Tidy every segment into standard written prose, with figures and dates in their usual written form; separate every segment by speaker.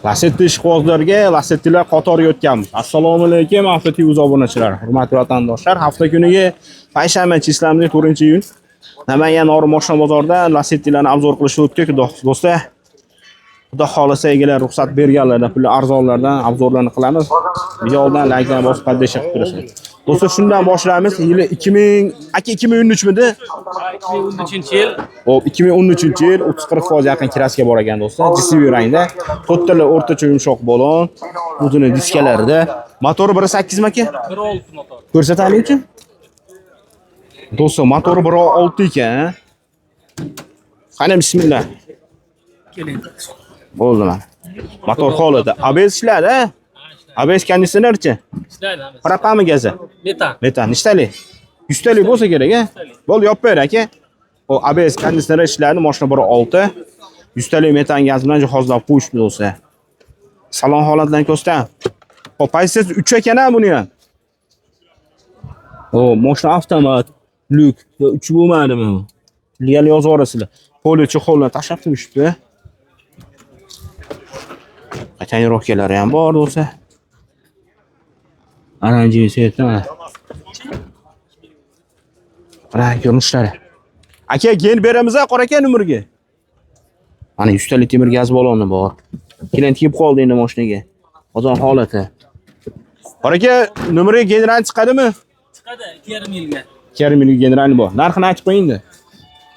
Speaker 1: Lasetti ishqibozlarga Lasettilar qatori o'tganmiz. Assalomu alaykum, Avtotv obunachilar. Hurmatli vatandoshlar, hafta kuniga payshanba chislamli 4-iyun Namangan Nori moshina bozorida Lasettilarni obzor qilishga o'tdik, do'stlar. Xudo xolasa egalar ruxsat berganlarda pul arzonlardan obzorlarni qilamiz. Videodan like bosib qaddish qilib turasiz. Do'stlar, shundan boshlaymiz. Yili 2013 midi?
Speaker 2: 2013-yil.
Speaker 1: Hop, 2013-yil 30-40% yaqin kraska bor ekan do'stlar. GSV rangda. To'rttala o'rtacha yumshoq balon, o'zini diskalarida. Motori 1.8 mi aka?
Speaker 2: 1.6 motor.
Speaker 1: Ko'rsataylik-chi. Do'stlar, motori 1.6 ekan. Qani bismillah.
Speaker 2: Keling.
Speaker 1: Bo'ldi mana. Motor holida. ABS ishladi, ha? ABS konditsionerchi?
Speaker 2: Ishlaydi.
Speaker 1: Propami gazi?
Speaker 2: Metan.
Speaker 1: Metan nechtalik? 100 talik bo'lsa kerak, ha? Bo'ldi, yopib ber aka. O ABS konditsioner ishladi, mashina 1.6. 100 talik metan gaz bilan jihozlab qo'yishdi do'stlar. Salon holatlarini ko'rsataman. Hop, pozitsiyasi 3 ekan-a buni ham. O, mashina avtomat, lyuk, 3 bo'lmadimi? Legal yozib yuborasizlar. Polichi qo'llarni tashlab turishibdi. Tonirovkalari ham bor do'stlar. Oranjiy svetda mana. Rang ko'rinishlari. Aka, gen beramiz-a qora aka numeriga. Mana 100 talik temir gaz baloni bor. Klient kelib qoldi endi mashinaga. Qozon holati. Qora aka, numeriga general chiqadimi?
Speaker 2: Chiqadi 2,5 yilga.
Speaker 1: 2,5 yilga general bor. Narxini aytib qo'ying-da.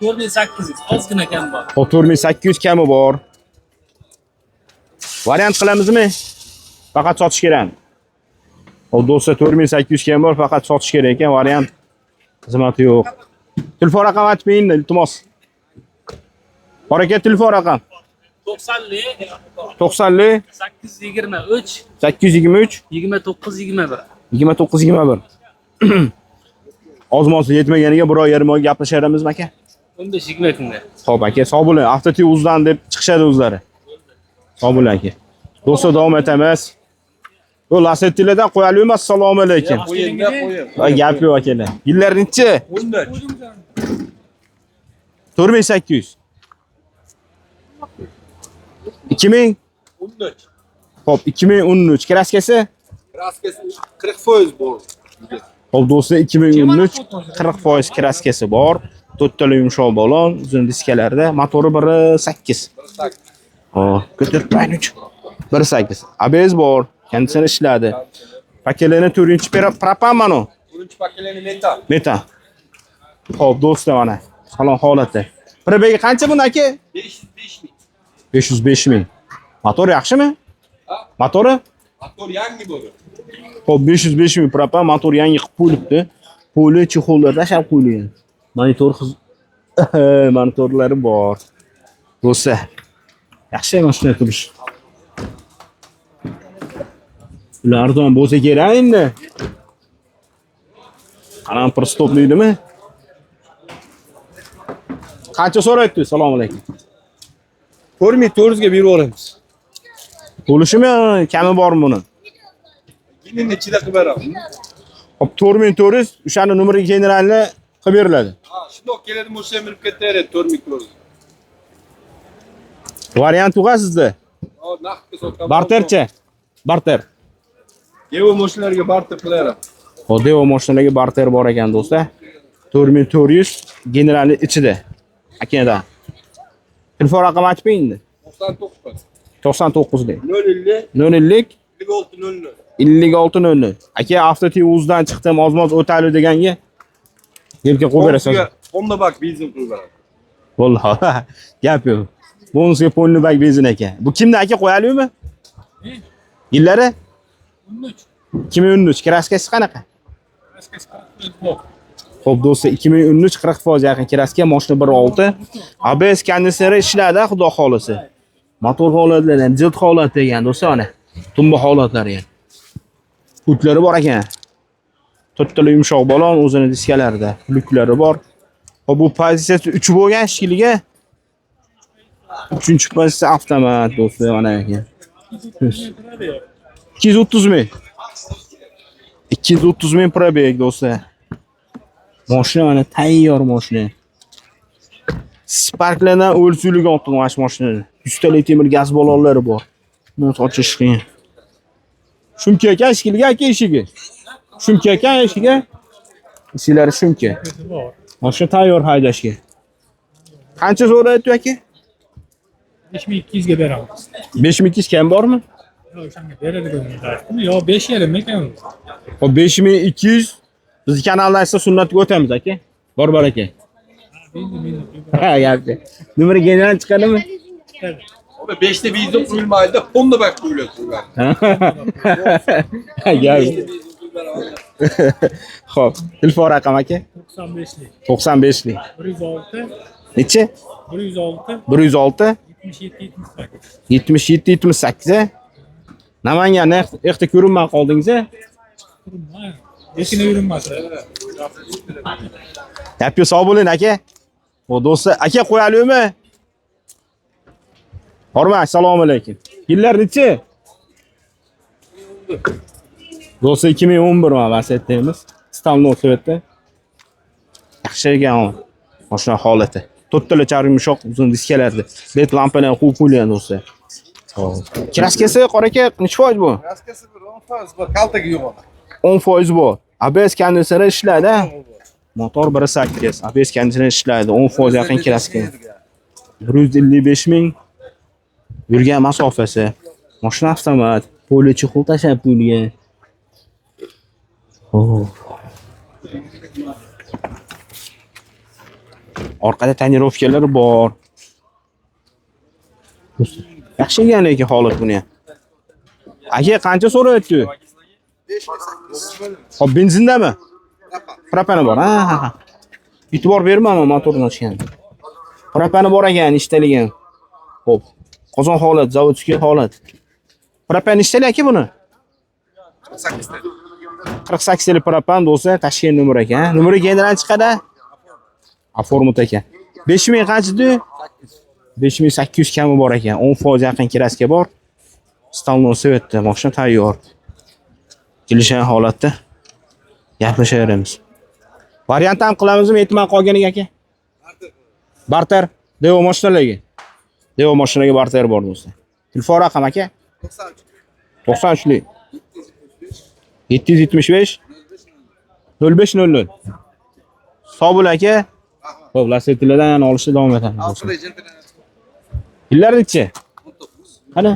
Speaker 2: 4800, ozgina kam bor.
Speaker 1: 4800 kami bor. Variant qilamizmi? Faqat sotish kerak. O do'stlar, 4800 kam bor, faqat sotish kerak ekan, variant xizmati yo'q. Telefon raqam aytib qo'ying, iltimos. Bor aka, telefon raqam
Speaker 2: 90li
Speaker 1: 823
Speaker 2: 823 2921.
Speaker 1: 2921. Ozmosi yetmaganiga 1.5 oy gaplasharamizmi aka?
Speaker 2: 15-20 kunga.
Speaker 1: Xo'p aka, sog' bo'ling. Avtotv uzdan deb chiqishadi o'zlari. Sog' bo'ling aka. Do'stlar, davom etamiz. Bu Lasettilardan qo'yalib emas, assalomu alaykum.
Speaker 2: Qo'yingda qo'ying.
Speaker 1: Gap yo'q akalar. Yillarni-chi?
Speaker 2: 14.
Speaker 1: 4800. 2000?
Speaker 2: 14.
Speaker 1: Xo'p, 2013 kraskasi?
Speaker 2: Kraskasi 40% bor.
Speaker 1: Xo'p do'stlar, 2013 40% kraskasi bor. To'rttala yumshoq balon, uzun diskalarda, motori 1.8. Xo'p, ko'tarib qo'ying-chi. 1.8. ABS bor, konditsioner ishladi. Pakelini 4-propan mana.
Speaker 2: 4-pakelini metan.
Speaker 1: Metan. Xo'p do'stlar, mana salon holati. Probegi qancha buni aka?
Speaker 2: 505 ming.
Speaker 1: 505 ming. Motor yaxshimi? Motori?
Speaker 2: Motor yangi bo'ldi.
Speaker 1: Xo'p, 505 ming propan, motor yangi qilib qo'yilibdi. Poli chexollarda tashab qo'yilgan. Monitorlari bor. Do'stlar, yaxshi mashina turish. Ular arzon bo'lsa kerak endi. Qanam prostopligimi? Qancha so'rayapti? Assalomu alaykum.
Speaker 2: 4400 ga berib olamiz.
Speaker 1: Bo'lishimi, kami bormi buni?
Speaker 2: Yilning ichida qilib beramiz.
Speaker 1: Hop, 4400 o'shani numeriga generalni qilib beriladi.
Speaker 2: Ha, shundoq keladi, mo'sha minib ketaveradi 4400.
Speaker 1: Variant yo'q sizda?
Speaker 2: Ha, naqdga sotamiz.
Speaker 1: Barterchi? Barter.
Speaker 2: Evo mashinalarga barter qilaveramiz.
Speaker 1: Hop, Devo mashinalarga barter bor ekan do'stlar. 4400 generalni ichida. Akada. Telefon raqami aytib qo'ying-da.
Speaker 2: 99.
Speaker 1: 99 lik.
Speaker 2: 050
Speaker 1: 050
Speaker 2: 5600.
Speaker 1: 5600. Aka, Avtotv uzdan chiqdim, ozmoz o'tali deganga yelka qo'yib berasiz.
Speaker 2: Honda bak benzin qo'yib beramiz.
Speaker 1: Vallahi, gap yo'q. Bonusga polni bak benzin ekan. Bu kimdan aka, qo'yaliymi? Yillari? 2013. Kraskasi qanaqa? Xo'p do'stlar, 2013 40% yaqin kraska, mashina 1.6. ABS konditsioner ishladi, xudo xolisi. Motor holatlari ham jild holat degan do'stlar, mana. Tumba holatlari ham. Putlari bor ekan. To'rttala yumshoq balon, o'zini diskalarida, lyuklari bor. Hop, bu pozitsiyasi 3 bo'lgan shikiliga. 3-pozitsiya avtomat do'stlar, mana ekan. 230 ming. 230 ming probeg do'stlar. Mashina mana tayyor mashina. Sparklardan o'lsuliga otdim mana shu mashinani. Ustali temir gaz balonlari bor. Buni ochish qiyin. Shumka ekan, eshikliga aka eshigi. Shumka ekan eshigi. Eshiklari shumka. Mashina tayyor haydashga. Qancha so'rayapti aka?
Speaker 3: 5200 ga beramiz.
Speaker 1: 5200 kam bormi?
Speaker 3: Yo'q, o'shanga beradigan. Yo, 5,5 ekan.
Speaker 1: Xo'p, 5200 biz kanaldan esa sunnatga o'tamiz aka. Bor aka. Ha, gapdi. Numeri general chiqadimi?
Speaker 2: Abi 5'te benzin quyulmaydi, onda bak quyuladi.
Speaker 1: Ha, gap. Xo'p, telefon raqam aka?
Speaker 3: 95lik.
Speaker 1: 95lik.
Speaker 3: 106
Speaker 1: Necha?
Speaker 3: 106
Speaker 1: 106
Speaker 3: 77
Speaker 1: 78. Namanganni ehtda ko'rinmay qoldingiz-a?
Speaker 3: Lekin yurmas.
Speaker 1: Gapga sog' bo'ling aka. O do'stlar, aka qo'yalikmi? Hormat, assalomu alaykum. Yillar necha? Do'stlar 2011 ma vasiyatdamiz. Stalno Sovetda. Yaxshi ekan. Mashina holati. To'rttala charm yumshoq uzun diskalardi. LED lampalar qo'yib qo'yilgan do'stlar. Kraskasi qora aka, necha foiz bu?
Speaker 2: Kraskasi 10% bor, kaltaga yo'q.
Speaker 1: 10% bor. ABS konditsioner ishlaydi. Motor 1.8. ABS konditsioner ishlaydi. 10% yaqin kraska. 155 ming yurgan masofasi. Mashina avtomat. Poli chexol tashab qo'yilgan. Orqada tonirovkalar bor. Yaxshi ekan lekin holat buni. Aka qancha so'rayapti? 5.8. Xo'p, benzindami? Propani bor. Ha. E'tibor bermayman motorni ochganda. Propani bor ekan, ishtaligan. Xo'p. Qozon holat, zavodskiy holat. Propan ishtali aka buni? 48 tali propan do'stlar, Toshkent nomer ekan. Nomeri general chiqadi. Aformut ekan. 5000 qanchadi? 5800 kami bor ekan. 10% yaqin kraska bor. Stalno Sovetda mashina tayyor. Kelishan holatda gaplashaveramiz. Variant ham qilamizmi yetmay qolganiga aka? Barter. Devo mashinalarga. Devo mashinaga barter bor do'stlar. Telefon raqam aka? 93lik. 775 0500. Sog' bo'l aka. Xo'p, lasetlardan olishni davom etamiz. Yillar necha?
Speaker 2: 19.
Speaker 1: Qani?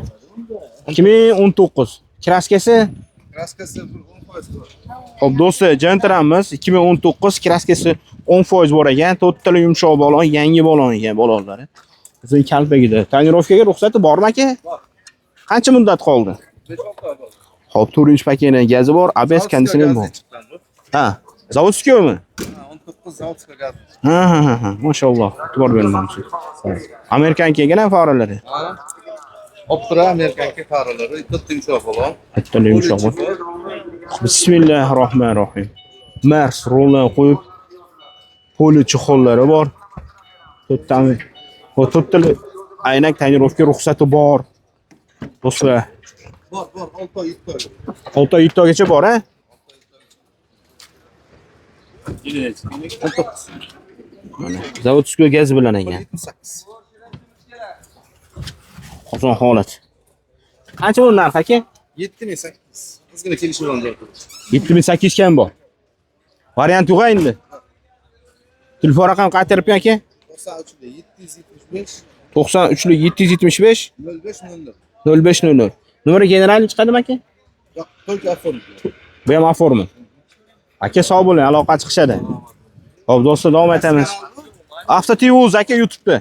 Speaker 1: 2019. Kraskasi?
Speaker 2: Kraskasi 10% bor.
Speaker 1: Xo'p, do'stlar, jantiramiz 2019 kraskasi 10% bor ekan. To'rttala yumshoq balon, yangi balon ekan balonlari. Bizning kalpagida. Tonirovkaga ruxsati bormi aka?
Speaker 2: Bor.
Speaker 1: Qancha muddat qoldi?
Speaker 2: 5-6 oy bo'ldi.
Speaker 1: Xo'p, 4-paketli gazi bor, ABS konditsioner bor. Ha, zavodskiymi?
Speaker 2: 19 zavodskiy gaz.
Speaker 1: Ha. Mashalloh. E'tibor bermoqchi. Amerikanka ekan faralari.
Speaker 2: Opera Amerikanka faralari, to'rtta yumshoq bo'lgan.
Speaker 1: To'rttala yumshoq bor. Bismillahirrohmanirrohim. Mars rolni qo'yib poli chexollari bor. To'rttala aynak tonirovka ruxsati bor. Do'stlar,
Speaker 2: Bor, 6 oy, 7 oy.
Speaker 1: 6 oy 7 oygacha bor, ha?
Speaker 2: 19.
Speaker 1: Mana zavodskiy gaz bilan ekan.
Speaker 2: 78.
Speaker 1: Qozon holat. Qancha bu narx aka?
Speaker 2: 78. Bizga kelishib oldi.
Speaker 1: 7800 kam bor. Variant yo'q endi. Telefon raqam qaytarib aka?
Speaker 2: 93 775
Speaker 1: 93 775
Speaker 2: 0500.
Speaker 1: 0500. Nomeri general chiqadimi aka?
Speaker 2: Yo'q, to'rtta aform.
Speaker 1: Bu ham aformi. Aka sog' bo'ling, aloqa chiqishadi. Xo'p, do'stlar, davom etamiz. Avtotivuz aka YouTube'da.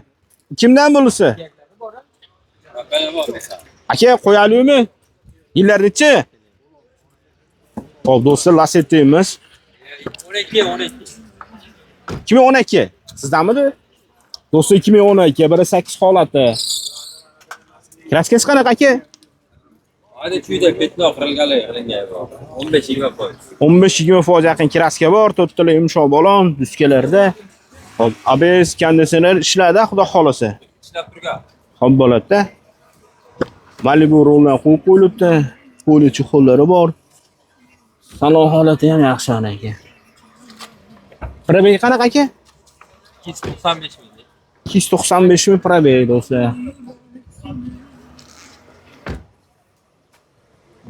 Speaker 1: Kimdan bo'lsa? Aka qo'yalikmi? Yillar necha? Xo'p, do'stlar, Lasetimiz 2012. Sizdanmidi? Do'stlar, 2012, 1.8 holati. Kraskasi qanaqa aka?
Speaker 4: Hadi chuyda petno qilingan 15-20%.
Speaker 1: 15-20% yaqin kraska bor, to'rttala yumshoq balon, diskalarda. Hop, ABS konditsioner ishlaydi, xudo xolasa.
Speaker 4: Ishlab turgan.
Speaker 1: Xo'p bo'ladi-da. Malibu rollar qo'yib qo'yilibdi. Poli chexollari bor. Salon holati ham yaxshi aka. Probeg qanaqa aka?
Speaker 4: 295 ming.
Speaker 1: 295 ming probeg do'stlar.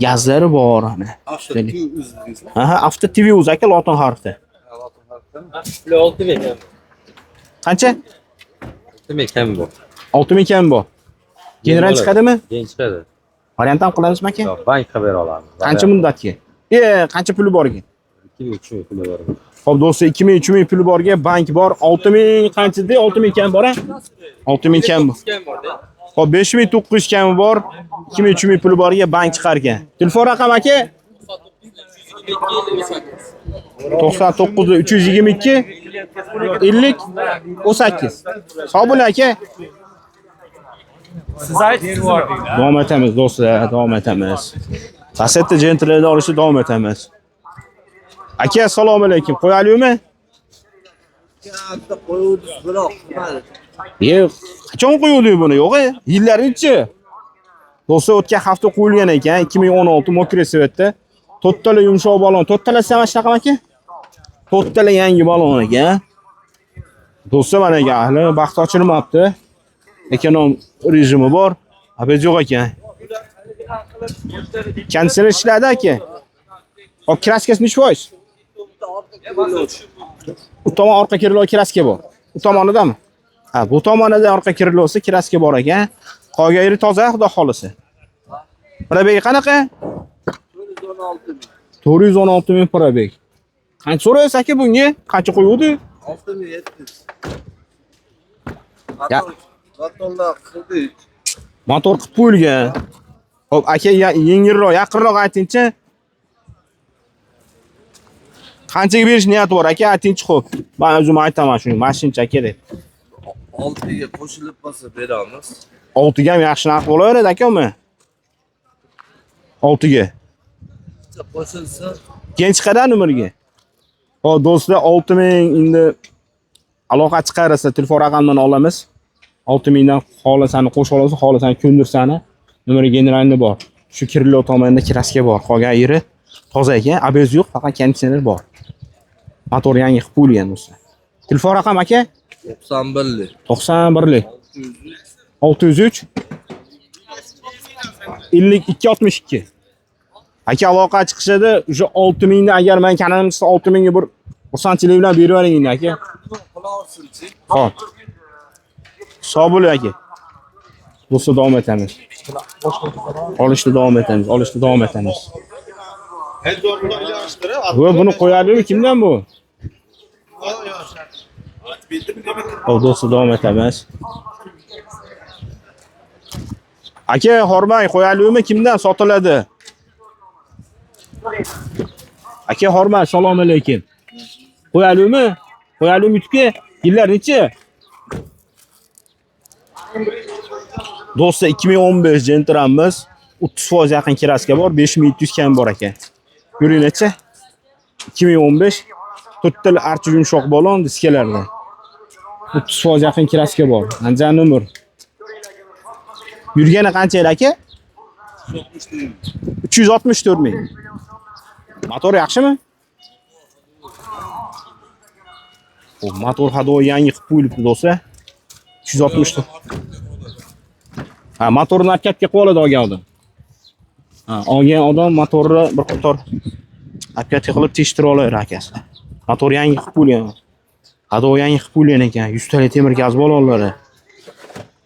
Speaker 1: Gazlari bor ana.
Speaker 2: After two uzun.
Speaker 1: Aha, After TV o'zi aka lotin harfi.
Speaker 4: Puli 6 ming ekan.
Speaker 1: Qancha?
Speaker 4: 6 ming ekan bu.
Speaker 1: 6 ming ekan bu. General chiqadimi?
Speaker 4: Keyin chiqadi.
Speaker 1: Variant ham qilamizmi aka?
Speaker 4: Yo'q, bankka bera olamiz.
Speaker 1: Qancha muddatga? Qancha puli borga?
Speaker 4: 2 ming puli bor.
Speaker 1: Xo'p do'stlar, 2 ming 3 ming puli borga bank bor. 6 ming qancha de? 6 ming kam bor-a? 6 ming kam. Xo'p 5 ming 900 kami bor. 2 ming 3 ming puli borga bank chiqar ekan. Telefon raqam aka? 99 322 50 18. Sog' bo'ling aka.
Speaker 3: Siz aytdingiz bor deydi.
Speaker 1: Davom etamiz do'stlar, davom etamiz. Kasetda jentrlarda olishni davom etamiz. Aka, assalomu alaykum. Qo'yalikmi? Qachon qo'yildi buni? Yo'q-a? Yillarinchi. Do'stlar, o'tgan hafta qo'yilgan ekan, 2016 Mokresvetda. To'rttala yumshoq balon. To'rttala ham shunaqa aka? To'rttala yangi balon ekan. Do'stlar, mana ahli baxt ochilmabdi. Ekonom rejimi bor. Abez yo'q ekan. Konditsioner ishladi aka. Hop, kraskasi nechi foiz? Bu tomon orqa kirilo kraska bor. Bu tomonidami? Ha, bu tomonida orqa kirilosi kraska bor ekan. Qolgan yeri toza, xudo xolisi. Probegi qanaqa? 416 ming probeg. Qancha so'raysiz aka bunga? Qancha qo'yuvdi?
Speaker 2: 6700.
Speaker 1: Ya.
Speaker 2: Motorlar 43.
Speaker 1: Motor qilib qo'yilgan. Xo'p, aka yengilroq, yaqinroq aytingchi. Qanchaga berish niyati bor aka? Aytingchi xo'p. Men o'zim aytaman shuni, mashincha aka deb.
Speaker 2: 6 ga qo'shilib bo'lsa beramiz.
Speaker 1: 6 ga ham yaxshi narx bo'laveradi aka-mi? 6 ga.
Speaker 2: Qo'shilsa
Speaker 1: Keyin chiqadi nomerga. Xo'p, do'stlar, 6 ming endi aloqa chiqarsa telefon raqamini olamiz. 6 mingdan xohlasani qo'shib olasiz, xohlasani ko'ndirsani. Nomeri generalni bor. Shu kirilo tomonida kraska bor. Qolgan yeri toza ekan, abez yo'q, faqat konditsioner bor. Motor yangi qilib qo'yilgan do'stlar. Telefon raqam aka?
Speaker 2: 91lik.
Speaker 1: 91lik. 603 5262. Aka aloqa chiqishida o'sha 6 mingni agar men kanalim chiqsa 6 mingga bir xursandchilik bilan berib yuboring endi aka. Xo'p. Sog' bo'ling aka. Do'stlar, davom etamiz. Olishda davom etamiz. Bu buni qo'yadimi? Kimdan bu? Xo'p, do'stlar, davom etamiz. Aka, hormang qo'yadimi? Kimdan sotiladi? Aka, hormang, assalomu alaykum. Qo'yadimi? Yutga yillar necha? Do'stlar, 2015 Gentramiz 30% yaqin kraska bor, 5700 kam bor ekan. Ko'ringlar-chi. 2015 to'rttala archa yumshoq balon diskalarda. 30% yaqin kraska bor. Qancha nomer? Yurgani qancha edi aka? 364 ming. Motor yaxshimi? Bu motor hado yangi qilib qo'yilibdi do'stlar. 364. Ha, motorni arkadga qo'yib oladi olgan odam. Ha, olgan odam motorni bir qator arkadga qilib tekshirib olar akasi. Motor yangi qilib qo'yilgan. Hado yangi qilib qo'yilgan ekan. 100 tali temir gaz balonlari.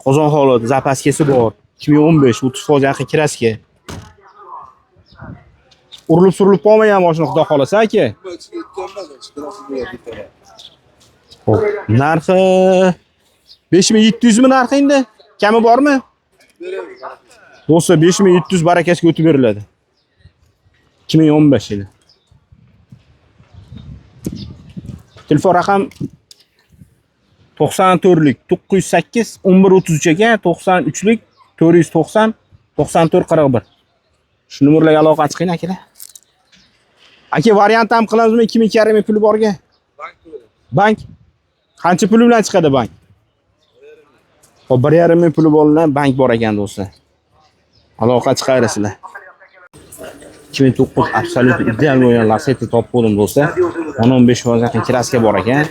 Speaker 1: Qozon holati, zapaskasi bor. 2015 30% yaqin kraska. Urilib qolmagan mashina xudo xolasa aka. Xo'p, narxi 5700 mi narxi endi? Kami bormi? Do'stlar, 5700 barakasiga o'tib beriladi. 2015 yili. Telefon raqam 94lik 908 1133 ekan, 93lik 490 9441. Shu nomerlarga aloqa chiqing akalar. Aka, variant ham qilamizmi? 2200 ming puli borga? Bank. Qancha puli bilan chiqadi bank? Xo'p, 1,5 ming puli bilan bank bor ekan do'stlar. Aloqa chiqarasizlar. 2009 absolut ideal bo'lgan Lacetti topib qo'ydim do'stlar. 15% yaqin kraska bor ekan.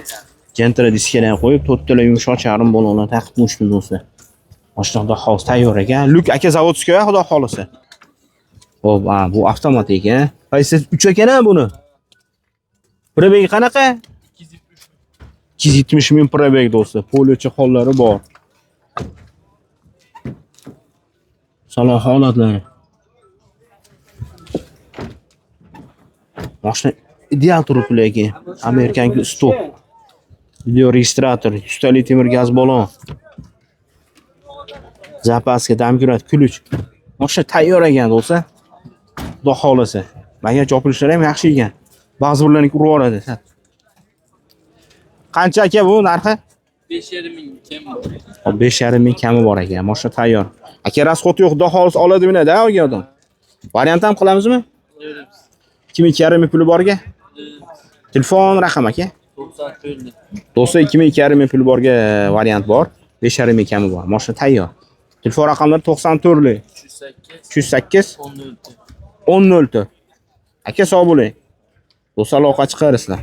Speaker 1: Gentra diskadan qo'yib, to'rttala yumshoq charm balonlar taqib qo'yishdim do'stlar. Mashina xudo xolis tayyor ekan. Luk aka zavodskiy xudo xolisi. Xo'p, bu avtomatik ekan. Qaysi 3 ekan buni? Probegi qanaqa? 270 ming probeg do'stlar. Polichi hollari bor. Salon holatlari. Mashina ideal turibdi ekan. Amerikanki stop. Video registrator, ustali temir gaz balon. Zapaska, damkurat, ключ. Mashina tayyor ekan do'stlar. Xudo xolisi. Bagaj chopilishlari ham yaxshi ekan. Ba'zi birlarni urib yuboradi. Qancha aka bu narxi?
Speaker 5: 5,5 ming kam bor.
Speaker 1: 5,5 ming kami bor ekan. Mashina tayyor. Aka rasxoti yo'q, xudo xolis oladimi-da olgan odam. Variant ham qilamizmi? 2,5 ming puli borga? Telefon raqam aka?
Speaker 5: 94
Speaker 1: Do'stlar 2,5 ming puli borga variant bor. 5,5 ming kami bor. Mashina tayyor. Telefon raqamlari 94
Speaker 5: 308
Speaker 1: 308 1004. Aka sog' bo'ling. Do'stlar aloqa chiqaringlar.